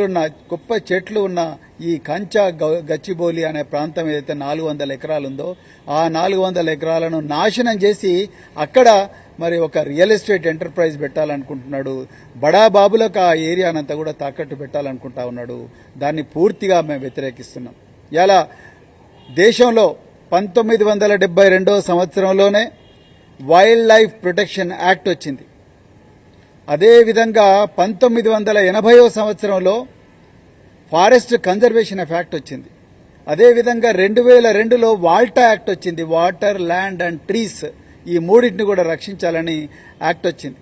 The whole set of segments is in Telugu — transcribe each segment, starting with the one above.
ఉన్న గొప్ప చెట్లు ఉన్న ఈ కంచా గచ్చిబౌలి అనే ప్రాంతం ఏదైతే 400 ఎకరాలు ఉందో ఆ 400 ఎకరాలను నాశనం చేసి అక్కడ మరి ఒక రియల్ ఎస్టేట్ ఎంటర్ప్రైజ్ పెట్టాలనుకుంటున్నాడు. బడా బాబులకు ఆ ఏరియానంతా కూడా తాకట్టు పెట్టాలనుకుంటా ఉన్నాడు. దాన్ని పూర్తిగా మేము వ్యతిరేకిస్తున్నాం. ఇలా దేశంలో 1972 సంవత్సరంలోనే వైల్డ్ లైఫ్ ప్రొటెక్షన్ యాక్ట్ వచ్చింది. అదేవిధంగా 1980 సంవత్సరంలో ఫారెస్ట్ కన్జర్వేషన్ యాక్ట్ వచ్చింది. అదేవిధంగా 2002లో వాల్టా యాక్ట్ వచ్చింది. వాటర్, ల్యాండ్ అండ్ ట్రీస్ ఈ మూడింటిని కూడా రక్షించాలని యాక్ట్ వచ్చింది.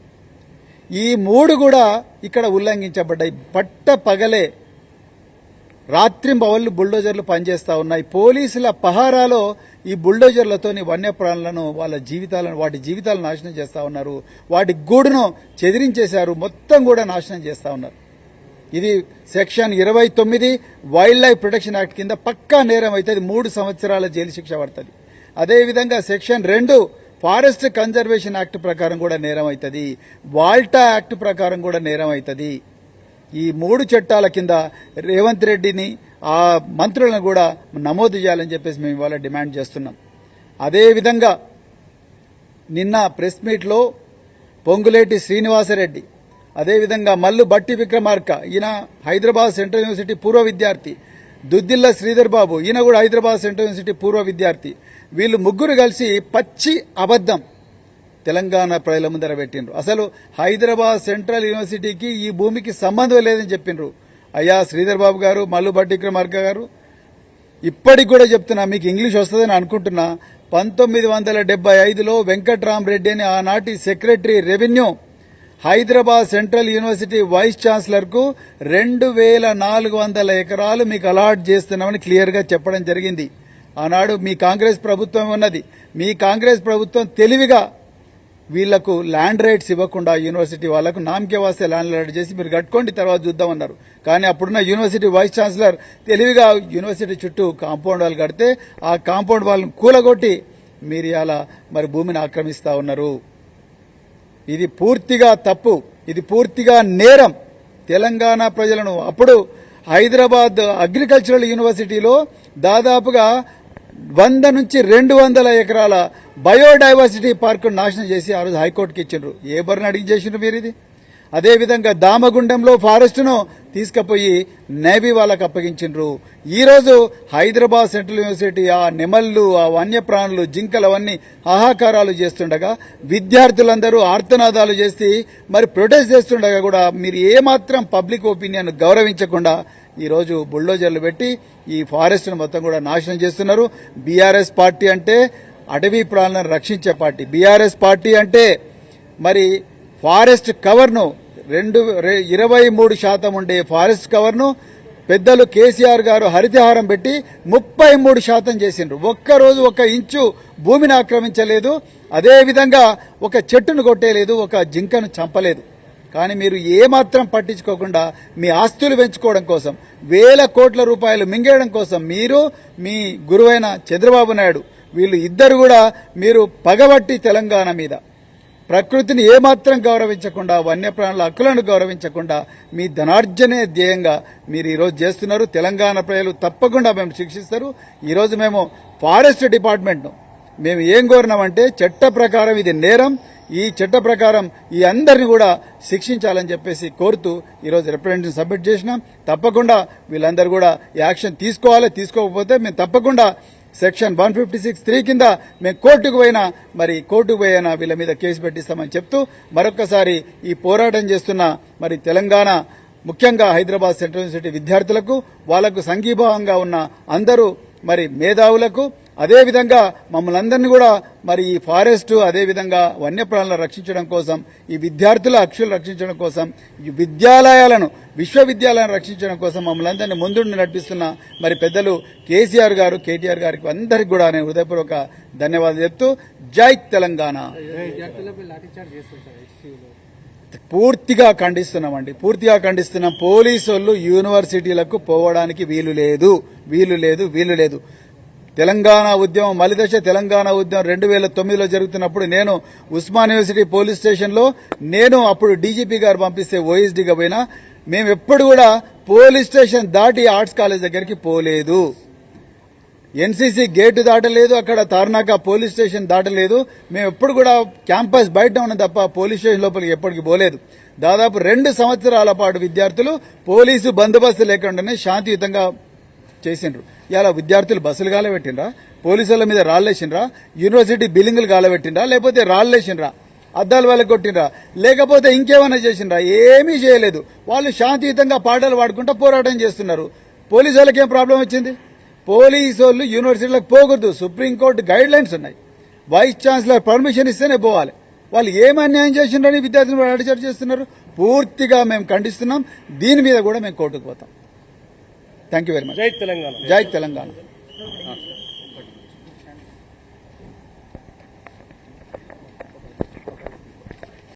ఈ మూడు కూడా ఇక్కడ ఉల్లంఘించబడ్డాయి. పట్ట పగలే రాత్రింబవళ్లు బుల్డోజర్లు పనిచేస్తూ ఉన్నాయి. పోలీసుల పహారాలో ఈ బుల్డోజర్లతోని వన్యప్రాణులను వాటి జీవితాలను నాశనం చేస్తూ ఉన్నారు. వాటి గూడును చెదిరించేశారు. మొత్తం కూడా నాశనం చేస్తూ ఉన్నారు. ఇది section 29 wild life protection act కింద పక్కా నేరం అవుతుంది. 3 సంవత్సరాల జైలు శిక్ష పడుతుంది. అదేవిధంగా సెక్షన్ 2 ఫారెస్ట్ కన్జర్వేషన్ యాక్ట్ ప్రకారం కూడా నేరం అవుతుంది. వాల్టా యాక్ట్ ప్రకారం కూడా నేరం అవుతుంది. ఈ 3 చట్టాల కింద రేవంత్ రెడ్డిని ఆ మంత్రులను కూడా నమోదు చేయాలని చెప్పేసి మేము ఇవాళ డిమాండ్ చేస్తున్నాం. అదేవిధంగా నిన్న ప్రెస్ మీట్లో పొంగులేటి శ్రీనివాసరెడ్డి, అదేవిధంగా మల్లు బట్టి విక్రమార్క, ఈయన హైదరాబాద్ సెంట్రల్ యూనివర్సిటీ పూర్వ విద్యార్థి, దుద్దిల్ల శ్రీధర్ బాబు, ఈయన కూడా హైదరాబాద్ సెంట్రల్ యూనివర్సిటీ పూర్వ విద్యార్థి, వీళ్ళు ముగ్గురు కలిసి పచ్చి అబద్దం తెలంగాణ ప్రజల ముందర పెట్టిండ్రు. అసలు హైదరాబాద్ సెంట్రల్ యూనివర్సిటీకి ఈ భూమికి సంబంధం లేదని చెప్పిండ్రు. అయ్యా శ్రీధర్ బాబు గారు, మల్లు బట్టి విక్రమార్క గారు, ఇప్పటికి కూడా చెప్తున్నా, మీకు ఇంగ్లీష్ వస్తుందని అనుకుంటున్నా. 1975లో వెంకట్రామరెడ్డి అని ఆనాటి secretary revenue Hyderabad central university vice chancellor కు 2400 ఎకరాలు మీకు అలాట్ చేస్తున్నామని క్లియర్ గా చెప్పడం జరిగింది. ఆనాడు మీ కాంగ్రెస్ ప్రభుత్వం ఉన్నది. మీ కాంగ్రెస్ ప్రభుత్వం తెలివిగా వీళ్లకు ల్యాండ్ రైట్స్ ఇవ్వకుండా యూనివర్సిటీ వాళ్లకు నామకే వాస్తే ల్యాండ్ రైట్ చేసి మీరు కట్టుకోండి తర్వాత చూద్దామన్నారు. కానీ అప్పుడున్న యూనివర్సిటీ వైస్ ఛాన్సలర్ తెలివిగా యూనివర్సిటీ చుట్టూ కాంపౌండ్ వాళ్ళు కడితే ఆ కాంపౌండ్ వాళ్ళని కూలగొట్టి మీరు ఇలా మరి భూమిని ఆక్రమిస్తా ఉన్నారు. ఇది పూర్తిగా తప్పు. ఇది పూర్తిగా నేరం. తెలంగాణ ప్రజలను అప్పుడు హైదరాబాద్ అగ్రికల్చరల్ యూనివర్సిటీలో దాదాపుగా 100 నుంచి 200 ఎకరాల బయోడైవర్సిటీ పార్కు నాశనం చేసి ఆ రోజు హైకోర్టుకి ఇచ్చిండ్రు. ఏ బరిని అడిగి చేసిండ్రు మీరు ఇది? అదేవిధంగా దామగుండంలో ఫారెస్ట్ను తీసుకుపోయి నేవీ వాళ్ళకు అప్పగించిండ్రు. ఈ రోజు హైదరాబాద్ సెంట్రల్ యూనివర్సిటీ ఆ నెమళ్లు, ఆ వన్యప్రాణులు, జింకలు అవన్నీ హాహాకారాలు చేస్తుండగా విద్యార్థులందరూ ఆర్తనాదాలు చేసి మరి ప్రొటెస్ట్ చేస్తుండగా కూడా మీరు ఏమాత్రం పబ్లిక్ ఒపీనియన్ గౌరవించకుండా ఈరోజు బుల్డోజర్లు పెట్టి ఈ ఫారెస్ట్ను మొత్తం కూడా నాశనం చేస్తున్నారు. బీఆర్ఎస్ పార్టీ అంటే అటవీ ప్రాణులను రక్షించే పార్టీ. బీఆర్ఎస్ పార్టీ అంటే మరి ఫారెస్ట్ కవర్ను 23% ఉండే ఫారెస్ట్ కవర్ను పెద్దలు కేసీఆర్ గారు హరితహారం పెట్టి 33% చేసిండ్రు. ఒక్కరోజు 1 ఇంచు భూమిని ఆక్రమించలేదు. అదేవిధంగా ఒక చెట్టును కొట్టేయలేదు, ఒక జింకను చంపలేదు. కానీ మీరు ఏమాత్రం పట్టించుకోకుండా మీ ఆస్తులు పెంచుకోవడం కోసం, వేల కోట్ల రూపాయలు మింగేయడం కోసం మీరు, మీ గురువైన చంద్రబాబు నాయుడు, వీళ్ళు ఇద్దరు కూడా మీరు పగబట్టి తెలంగాణ మీద ప్రకృతిని ఏమాత్రం గౌరవించకుండా, వన్యప్రాణుల హక్కులను గౌరవించకుండా మీ ధనార్జనే ధ్యేయంగా మీరు ఈరోజు చేస్తున్నారు. తెలంగాణ ప్రజలు తప్పకుండా మేము శిక్షిస్తారు. ఈరోజు మేము ఫారెస్ట్ డిపార్ట్మెంట్ను మేము ఏం కోరినామంటే చట్ట ప్రకారం ఇది నేరం, ఈ చట్ట ప్రకారం ఈ అందరిని కూడా శిక్షించాలని చెప్పేసి కోరుతూ ఈరోజు రిప్రజెంటేషన్ సబ్మిట్ చేసినాం. తప్పకుండా వీళ్ళందరూ కూడా యాక్షన్ తీసుకోవాలి. తీసుకోకపోతే మేము తప్పకుండా సెక్షన్ 156(3) కింద మేము కోర్టుకు పోయినా వీళ్ళ మీద కేసు పెట్టిస్తామని చెప్తూ మరొకసారి ఈ పోరాటం చేస్తున్న మరి తెలంగాణ, ముఖ్యంగా హైదరాబాద్ సెంట్రల్ యూనివర్సిటీ విద్యార్థులకు, వాళ్లకు సంఘీభావంగా ఉన్న అందరూ మరి మేధావులకు, అదేవిధంగా మమ్మల్ని అందరినీ కూడా మరి ఈ ఫారెస్ట్, అదేవిధంగా వన్యప్రాణులను రక్షించడం కోసం, ఈ విద్యార్థుల హక్కులు రక్షించడం కోసం, ఈ విశ్వవిద్యాలయాలను రక్షించడం కోసం మమ్మల్ని అందరినీ ముందుండి నడిపిస్తున్న మరి పెద్దలు కేసీఆర్ గారు, కేటీఆర్ గారికి అందరికీ కూడా నేను హృదయపూర్వక ధన్యవాదాలు చెప్తూ జై తెలంగాణ. పూర్తిగా ఖండిస్తున్నామండి, పూర్తిగా ఖండిస్తున్నాం. పోలీసు వాళ్ళు యూనివర్సిటీలకు పోవడానికి వీలు లేదు. తెలంగాణ ఉద్యమం మలిదశ తెలంగాణ ఉద్యమం 2009లో జరుగుతున్నప్పుడు నేను ఉస్మాన్ యూనివర్సిటీ పోలీస్ స్టేషన్లో అప్పుడు డీజీపీ గారు పంపిస్తే ఓఎస్డీగా పోయినా మేము ఎప్పుడు కూడా పోలీస్ స్టేషన్ దాటి ఆర్ట్స్ కాలేజ్ దగ్గరికి పోలేదు. ఎన్సీసీ గేటు దాటలేదు, అక్కడ తార్నాక పోలీస్ స్టేషన్ దాటలేదు. మేము ఎప్పుడు కూడా క్యాంపస్ బయట ఉన్న తప్ప పోలీస్ స్టేషన్ లోపలికి ఎప్పటికి పోలేదు. దాదాపు 2 సంవత్సరాల పాటు విద్యార్థులు పోలీసు బందోబస్తు లేకుండానే శాంతియుతంగా చేసిండ్రు. ఇలా విద్యార్థులు బస్సులు గాలబెట్టిండ్రా, పోలీసుల మీద రాళ్లేసిండ్రా, యూనివర్సిటీ బిల్డింగులు గాలబెట్టిండ్రా, లేకపోతే రాళ్లేసిండ్రా, అద్దాలు వాళ్ళకి కొట్టిండ్రా, లేకపోతే ఇంకేమైనా చేసిండ్రా? ఏమీ చేయలేదు. వాళ్ళు శాంతియుతంగా పాటలు పాడుకుంటూ పోరాటం చేస్తున్నారు. పోలీసు వాళ్ళకి ఏం ప్రాబ్లం వచ్చింది? పోలీసు వాళ్ళు యూనివర్సిటీలకు పోకూడదు, సుప్రీంకోర్టు గైడ్ లైన్స్ ఉన్నాయి. వైస్ ఛాన్సలర్ పర్మిషన్ ఇస్తేనే పోవాలి. వాళ్ళు ఏం అన్యాయం చేసిండ్రని విద్యార్థులు అడిచారు చేస్తున్నారు. పూర్తిగా మేము ఖండిస్తున్నాం. దీని మీద కూడా మేము కోర్టుకు పోతాం. Thank you very much. జై తెలంగాణ. జై తెలంగాణ.